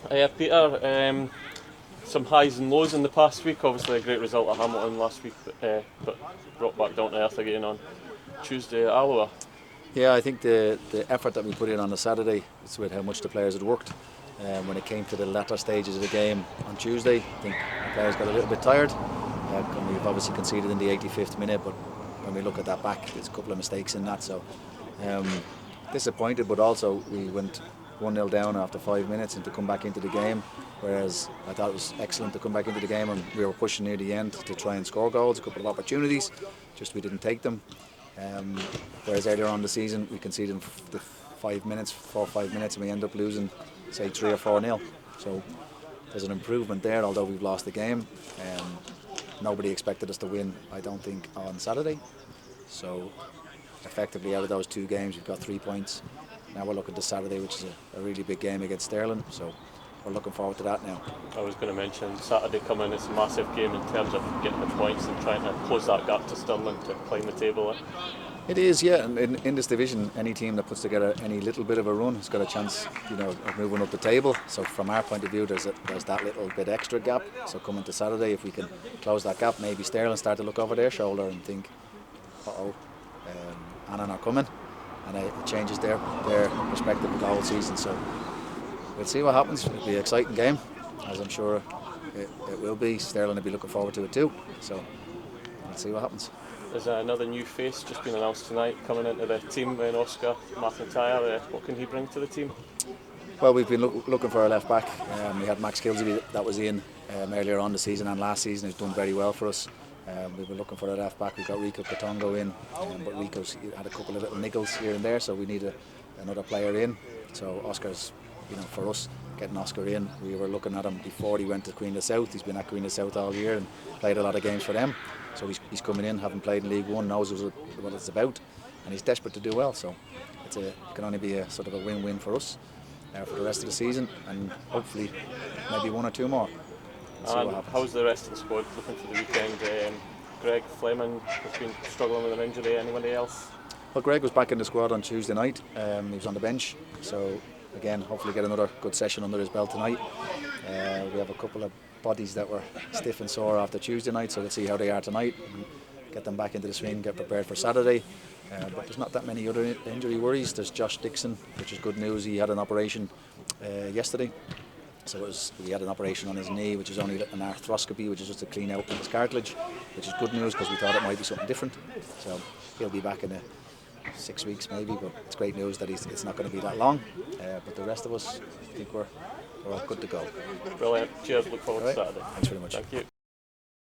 Peter, some highs and lows in the past week. Obviously a great result at Hamilton last week, but brought back down to earth again on Tuesday at Alloa. Yeah, I think the effort that we put in on the Saturday, it's with how much the players had worked. When it came to the latter stages of the game on Tuesday, I think the players got a little bit tired. We've obviously conceded in the 85th minute, but when we look at that back, there's a couple of mistakes in that. So disappointed, but also we went 1-0 down after 5 minutes and to come back into the game, whereas I thought it was excellent to come back into the game, and we were pushing near the end to try and score goals, a couple of opportunities, just we didn't take them. Whereas earlier on in the season we conceded in the 4 or 5 minutes, and we end up losing, say, 3 or 4-0. So there's an improvement there, although we've lost the game. Nobody expected us to win, I don't think, on Saturday. So effectively out of those 2 games we've got 3 points. Now we're looking to Saturday, which is a really big game against Stirling, so we're looking forward to that now. I was going to mention Saturday coming, it's a massive game in terms of getting the points and trying to close that gap to Stirling to climb the table. It is, yeah, and in this division, any team that puts together any little bit of a run has got a chance, of moving up the table. So from our point of view, there's that little bit extra gap. So coming to Saturday, if we can close that gap, maybe Stirling start to look over their shoulder and think, Annan are coming, and it changes their perspective of the whole season. So we'll see what happens. It'll be an exciting game, as I'm sure it will be. Stirling will be looking forward to it too. So we'll see what happens. There's another new face just been announced tonight coming into the team, in Oscar MacIntyre. What can he bring to the team? Well, we've been looking for a left back. We had Max Kilsby that was in earlier on the season and last season. He's done very well for us. We were looking for a left back. We got Rico Katongo in, but Rico's had a couple of little niggles here and there, so we need another player in. So Oscar's, for us, getting Oscar in. We were looking at him before he went to Queen of the South. He's been at Queen of the South all year and played a lot of games for them. So he's coming in, having played in League One, knows what it's about, and he's desperate to do well. So it can only be a sort of a win-win for us for the rest of the season, and hopefully maybe 1 or 2 more. And how's the rest of the squad looking for the weekend? Greg Fleming has been struggling with an injury. Anybody else? Well, Greg was back in the squad on Tuesday night. He was on the bench, so again, hopefully get another good session under his belt tonight. We have a couple of bodies that were stiff and sore after Tuesday night, so let's see how they are tonight and get them back into the swing, get prepared for Saturday. But there's not that many other injury worries. There's Josh Dixon, which is good news. He had an operation yesterday. So he had an operation on his knee, which is only an arthroscopy, which is just to clean out his cartilage, which is good news because we thought it might be something different. So he'll be back in 6 weeks maybe, but it's great news that it's not going to be that long. But the rest of us, I think we're all good to go. Brilliant. Cheers. Look forward to Saturday. Thanks very much. Thank you.